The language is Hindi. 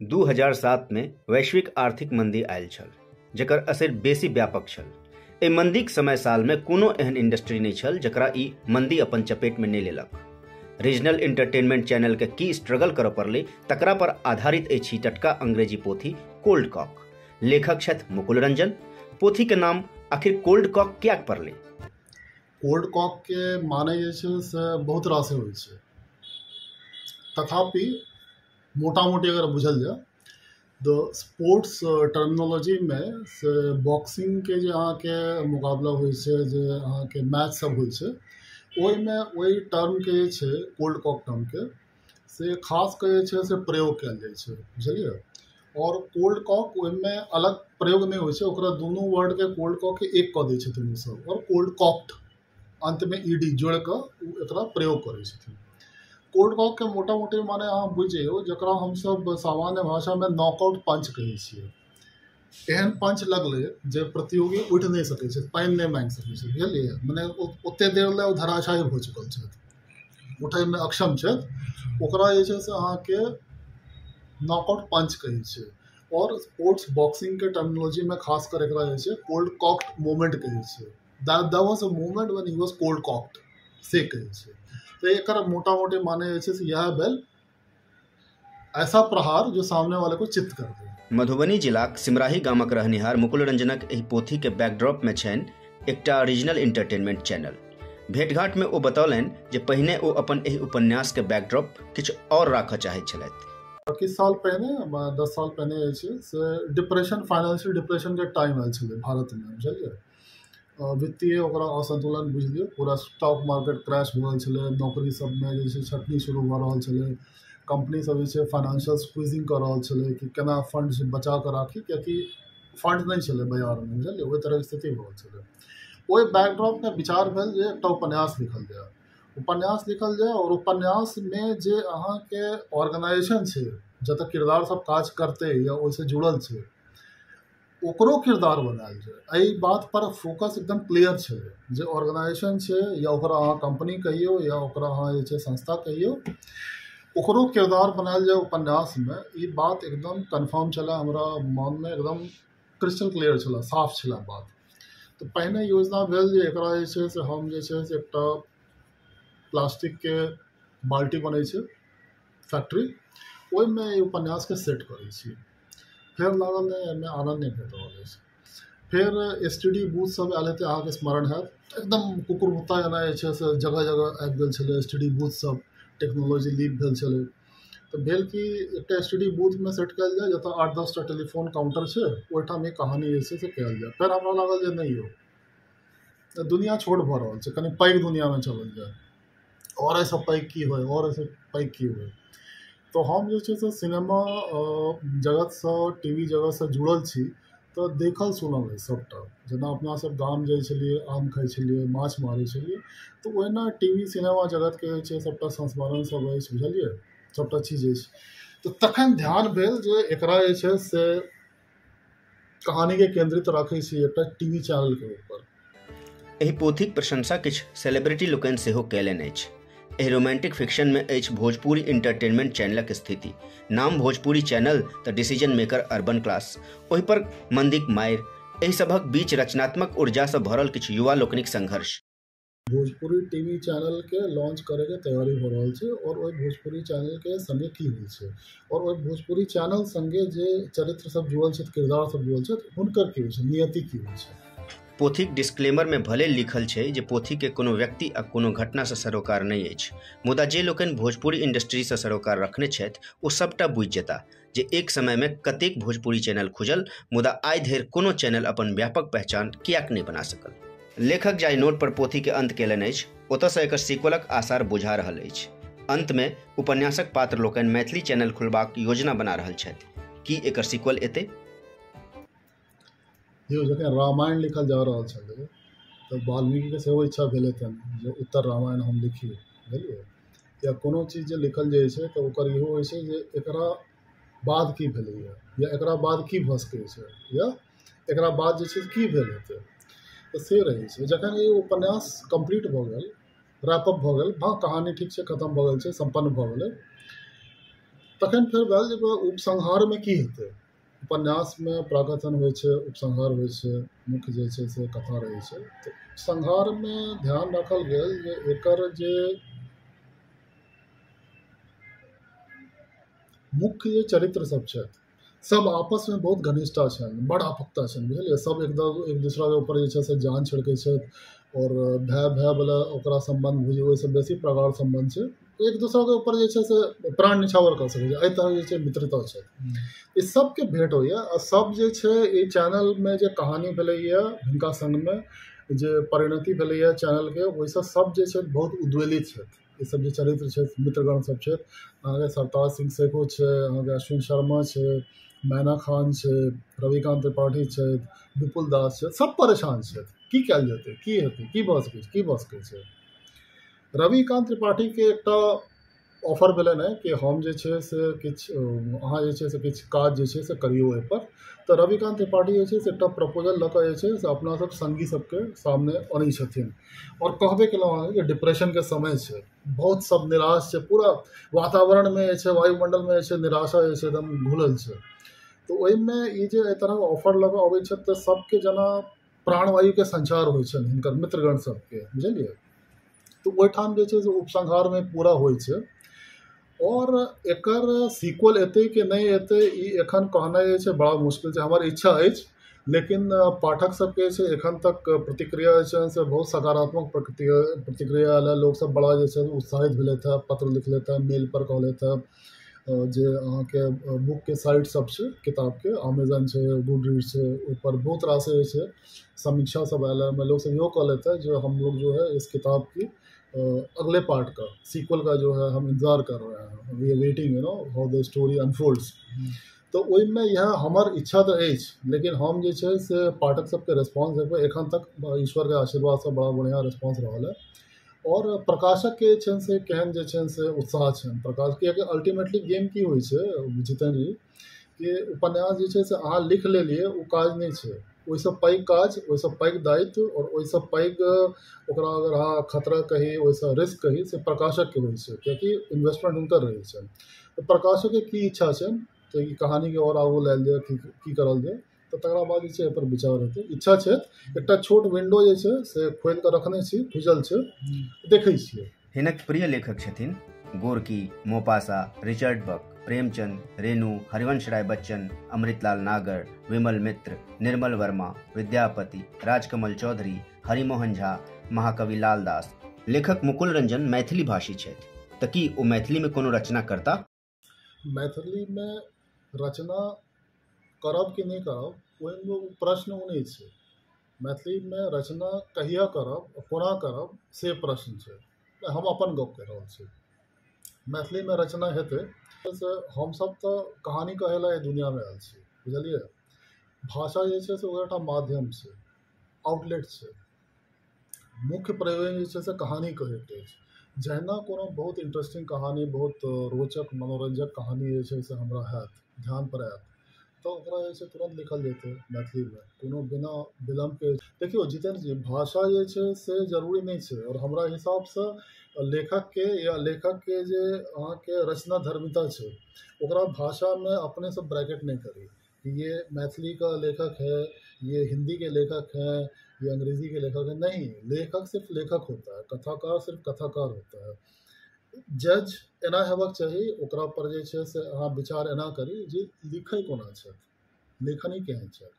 2007 में वैश्विक आर्थिक मंदी आयल छल, जकर असर बेसी व्यापक छल। एहि मंदीक समय साल में कोनो एहन इंडस्ट्री नहीं छल जकरा ई मंदी अपन चपेट में नहीं लेलक। रीजनल इंटरटेनमेंट चैनल के की स्ट्रगल करऽ पड़लै तकरा पर आधारित अछि टटका अंग्रेजी पोथी कोल्ड कॉक। लेखक छथि मुकुल रंजन। पोथी के नाम आखिर कोल्ड कॉक कियाक पड़लै? कोल्ड कॉक के माने जे छै से बहुत रास होइ छै, तथापि मोटा मोटी अगर बुझल जाए तो स्पोर्ट्स टर्मिनोलॉजी में से बॉक्सिंग के जे अहाँके मुकाबला होइ छै, जे अहाँके मैच सब होइ छै, ओहिमे ओहि टर्म के जे छै कोल्ड कॉक टर्म के से खास के जे छै से प्रयोग कयल जाइ छै, बुझलियै। और कोल्ड कॉक ओहिमे अलग प्रयोग नहीं होइ छै, ओकरा दुनू वर्ड के कोल्ड कॉक के एक कऽ दै छथिन सब, और कोल्ड कॉक्ड अंत में ईडी जोड़ कऽ एकरा प्रयोग करै छथिन। कोल्ड कॉक के मोटा मोटी माने अहाँ बुझ जइयो जकरा हम सब सामान्य भाषा में नॉकआउट पंच कहै छियै। एहन पंच लगलै जे प्रतियोगी उठि नहीं सकै छै, पानि नहीं मांगि सकै छै, बुझलियै। मने ओते देर ले ओ धराशायी भऽ चुकल छथि, उठै में अक्षम छथि, ओकरा जे छै से अहाँके नॉकआउट पंच कहै छै। और स्पोर्ट्स बॉक्सिंग के टर्मिनोलॉजी में खास कर एकरा जे छै कोल्ड कॉक्ड मोमेंट कहै छै। that was a moment when he was cold cocked से कहै छै। तो एकर मोटा मोटी माने जे छै से यह भेल ऐसा प्रहार जो सामने वाले को चित्त कर दे। मधुबनी जिलाक सिमराही गामक रहनिहार मुकुल रंजनक एहि पोथी के बैकड्रॉप में छनि एकटा रीजनल इंटरटेनमेंट चैनल। भेंटघाट में ओ बतौलनि जे पहिने ओ अपन एहि उपन्यास के बैकड्रॉप किछु और राखऽ चाहैत छलथि। किछु साल पहिने 10 साल पहिने जे छै से डिप्रेशन, फाइनेंशियल डिप्रेशन के टाइम आयल छलै भारत में, बुझलियै। वित्तीय ओकरा असंतुलन बुझ लियौ, पूरा स्टॉक मार्केट क्रैश भऽ रहल छलै, नौकरी सब में जे छै छटनी शुरू भऽ रहल छलै, कंपनी सब जे छै फाइनेंशियल स्क्वीजिंग कर रहल छलै कि केना फंड बचा कऽ राखी, कियाकि फंड नहीं छलै बाजार में, बुझलियै। ओहि तरह स्थिति भऽ रहल छलै। ओहि बैकड्रॉप में विचार भेल जे एकटा उपन्यास लिखल जाए, और उपन्यास में जे अहाँके ऑर्गेनाइजेशन छै जतऽ किरदार सब काज करते या ओहिसे जुड़ल छै, ओकरो किरदार बनायल जाए। एहि बात पर फोकस एकदम क्लियर छै जे ऑर्गेनाइजेशन छै या ओकरा अहाँ कंपनी कहियो या ओकरा अहाँ जे छै संस्था कहियो, ओकरो किरदार बनायल जाए उपन्यास में। ई बात एकदम कन्फर्म छला, हमरा मन में एकदम क्रिस्टल क्लियर छला, साफ छला बात। तो पहिने योजना भेल जे एकरा जे छै से हम जे छै से एकटा प्लास्टिक के बाल्टी बनै छै फैक्ट्री, ओहिमे ई उपन्यास के सेट करै छी। फेर लागल नहीं एहिमे आनंद नहीं भेट रहल अछि। फिर एसटीडी बूथ सब आयल हेतै, अहाँके स्मरण हैत, एकदम कुकुर मुत्ता जेना जे छै से जगह जगह आबि गेल छलै एसटीडी बूथ सब, टेक्नोलॉजी लीप भेल छलै। तो भेल कि एकटा एसटीडी बूथ में सेट कयल जाए जतऽ 8-10 टा टेलीफोन काउंटर छै, ओहिठाम ई कहानी जे छै से कयल जाए। फिर हमरा लागल जे नहीं हो, दुनिया छोट भऽ रहल छै, कनि पैघ दुनिया में चलल जाए, और एहिसँ पैघ की होय, और एहिसँ पैघ की होय। तो हम जे छै से सिनेमा जगत से, टीवी जगत से जुड़ल छी, तो देखल सुनल है सबटा। जेना अपना सब गाम जाइ छलियै, आम खाइ छलियै, माछ मारै छलियै, तो ओहिना टीवी सिनेमा जगत के जे छै सबटा संस्मरण सब अछि, बुझलियै, सबटा चीज अछि। तो तखन ध्यान भेल जे एकरा जे छै से कहानी के केंद्रित राखै छी एकटा टीवी चैनल के ऊपर। एहि पोथीक प्रशंसा किछु सेलिब्रिटी लोकनि सेहो कयलनि अछि। एहि रोमांटिक फिक्शन में अछि भोजपुरी इंटरटेनमेंट चैनलक स्थिति। नाम भोजपुरी चैनल तऽ डिसीजन मेकर अर्बन क्लास, ओहि पर मंदीक मारि, एहि सभक बीच रचनात्मक ऊर्जा से भरल किछु युवा लोकनिक संघर्ष। भोजपुरी टीवी चैनल के लॉन्च करे के तैयारी हो रहल छै, और ओहि भोजपुरी चैनल के संगे की होइ छै, और ओहि भोजपुरी चैनल संगे जे चरित्र सब जुड़ल छै, किरदार सब जुड़ल छै, हुनकर की होइ छै, नियति की होइ छै। पोथीक डिस्क्लेमर में भले लिखल छै जे पोथी के कोनो व्यक्ति आ कोनो घटना से सरोकार नहीं अछि, मुदा जे लोकनि भोजपुरी इंडस्ट्री से सरोकार रखने छथि ओ सबटा बुझि जेता जे एक समय में कतेक भोजपुरी चैनल खुजल, मुदा आइ धरि कोनो चैनल अपन व्यापक पहचान कियाक नहीं बना सकल। लेखक जाहि नोट पर पोथी के अंत केलनि अछि, ओतऽसँ एकर सीक्वलक आसार बुझा रहल अछि। अंत में उपन्यासक पात्र लोकनि मैथिली चैनल खुलबाक योजना बना रहल छथि। की एकर सीक्वल एतै? जखन रामायण लिखल जा रहल छलै तऽ वाल्मीकि के सेहो इच्छा भेल हेतनि जे उत्तर रामायण हम लिखी, बुझलियै। या कोनो चीज जे लिखल जाइ छै तऽ ओकर इहो होइ छै जे एकरा बाद की भेलैए, या एकरा बाद की भऽ सकै छै, या एकरा बाद जे छै की भेल हेतै, तऽ से रहै छै। जखन ई उपन्यास कंप्लीट भऽ गेल, रैपअप भऽ गेल, हाँ कहानी ठीक छै, खत्म भऽ गेल छै, संपन्न भऽ गेलै, तखन फेर भेल जे उपसंहारमे की हेतै। उपन्यासमे प्राकथन होइ छै, उपसंहार होइ छै, मुख्य जे छै से कथा रहै छै। तऽ उपसंहारमे ध्यान राखल गेल जे एकर जे मुख्य जे चरित्र सब छथि सब आपसमे बहुत घनिष्ठता छनि, बड़ आपकता छनि, बुझलियै। सब एक दूसराके ऊपर जे छै से जान छिड़कै छथि और भाय वाला ओकरा संबंध बुझियौ ओहिसँ बेसी प्रगाढ़ संबंध छै। एक दूसराके ऊपर जे छै से प्राण निछावर कऽ सकै छै, एहि तरह जे छै मित्रता छै। ई सबके भेंट होइए आ सब जे छै ई चैनलमे जे कहानी भेलैए हिनका संगमे जे परिणति भेलैए चैनलके, ओहिसँ सब जे छै बहुत उद्वेलित छथि। ई सब जे चरित्र छथि, मित्रगण सब छथि, अहाँके सरताज सिंह सेखो छै, अहाँके अश्विन शर्मा छै, मैना खान छै, रविकांत त्रिपाठी छथि, विपुल दास छथि, सब परेशान छथि। की कयल जेतै, की हेतै, की भऽ सकै छै। रविकांत त्रिपाठीके एकटा ऑफर भेलनि हैं कि हम जे छै से किछु अहाँ जे छै से किछु काज जे छै से करियौ एहिपर। तऽ रविकांत त्रिपाठी जे छै से एकटा प्रपोजल लऽ कऽ जे छै से अपना सब संगी सबके सामने अनै छथिन और कहबे केलहुँ अहाँके कि डिप्रेशनके समय छै, बहुत सब निराश छै, पूरा वातावरणमे जे छै वायुमंडलमे जे छै निराशा जे छै एकदम घुलल छै। तऽ ओहिमे ई जे एहि तरहके ऑफर लऽ कऽ अबै छथि तऽ सबके जेना प्राणवायुके संचार होइ छनि हिनकर मित्रगण सबके, बुझलियै। तऽ ओहिठाम जे छै से उपसंहारमे पूरा होइ छै और एकर सीक्वल एतै कि नहि एतै ई एखन कहनाइ जे छै बड़ा मुश्किल छै। हमर इच्छा अछि, लेकिन पाठक सबके छै एखन तक प्रतिक्रिया जे छै से बहुत सकारात्मक प्रतिक्रिया आयल है। लोग सब बड़ा जे छै उत्साहित भेलथि है, पत्र लिखलथि है, मेल पर कहलथि है। जे अहाँके बुकके साइट सब छै किताबके, अमेजन छै, गुड रीड छै, ऊपर बहुत रास जे छै समीक्षा सब आयल है। लोग सब यो कहलथि है जो हम लोग जो है इस किताब की अगले पार्ट का सीक्वल का जो है हम इंतजार कर रहे हैं, we are waiting you know how the story unfolds. तो ओहिमे यह हमर इच्छा तऽ अछि, लेकिन हम जे छै से पाठक सबके रेस्पॉन्स देखबै एखन तक ईश्वरके आशीर्वादसँ बड़ा बढ़िआँ रेस्पॉन्स रहल है। और प्रकाशकके छनि से केहन जे छनि से उत्साह छनि प्रकाश, कियाकि अल्टीमेटली गेम की होइ छै जितेन्द्र जी कि उपन्यास जे छै से अहाँ लिख लेलियै ओ काज नहि छै, ओहिसँ पैघ काज, ओहिसँ पैघ दायित्व और ओहिसँ पैघ ओकरा अगर अहाँ खतरा कही, ओहिसँ रिस्क कही, से प्रकाशकके होइ छै, कियाकि इन्वेस्टमेंट हुनकर रहै छनि। तऽ प्रकाशकके की इच्छा छनि तऽ ई कहानीके और आगू लायल जाय, की करल जाय, तऽ तकरा बाद जे छै एहिपर विचार हेतै। इच्छा छै, एकटा छोट विंडो जे छै से खोलि कऽ रखने छी, खुजल छै, देखै छियै। हिनक प्रिय लेखक छथिन गोरकी, मोपासा, रिचर्ड बक, प्रेमचंद, रेणु, हरिवंश राय बच्चन, अमृतलाल नागर, विमल मित्र, निर्मल वर्मा, विद्यापति, राजकमल चौधरी, हरिमोहन झा, महाकवि लाल दास। लेखक मुकुल रंजन मैथिली भाषी छथि, तऽ की ओ मैथिलीमे कोनो रचना करता? मैथिलीमे रचना करब कि नहीं करब ओहिमे प्रश्न ओ नहीं छै। मैथिलीमे रचना कहिया करब, कोना करब, से प्रश्न छै। हम अपन गप कहि रहल छी। मैथिलीमे रचना हेतै से हमसब तऽ कहानी कहै लए एहि दुनियामे आयल छी, बुझलियै। भाषा जे छै से ओकर एकटा माध्यम छै, आउटलेट छै। मुख्य प्रयोजन जे छै से कहानी कहैके अछि। जहिना कोनो बहुत इंटरेस्टिंग कहानी, बहुत रोचक मनोरंजक कहानी जे छै से हमरा हैत, ध्यान पर आयत, तऽ ओकरा जे छै तुरंत लिखल जेतै मैथिलीमे, कोनो बिना विलम्बके। देखियौ जितेन्द्र जी, भाषा जे छै से जरूरी नहीं छै, और हमरा हिसाबसँ लेखकके या लेखकके जे अहाँके रचना धर्मिता छै ओकरा भाषामे अपनेसँ ब्रैकेट नहीं करी कि ये मैथिली का लेखक है, ये हिंदी के लेखक हैं, ये अंग्रेजी के लेखक है। नहीं, लेखक सिर्फ लेखक होता है, कथाकार सिर्फ कथाकार होता है। जज एना हेबाक चाही, ओकरा पर जे छै से अहाँ विचार एना करी जे लिखै कोना छै, लेखनी केहन छै।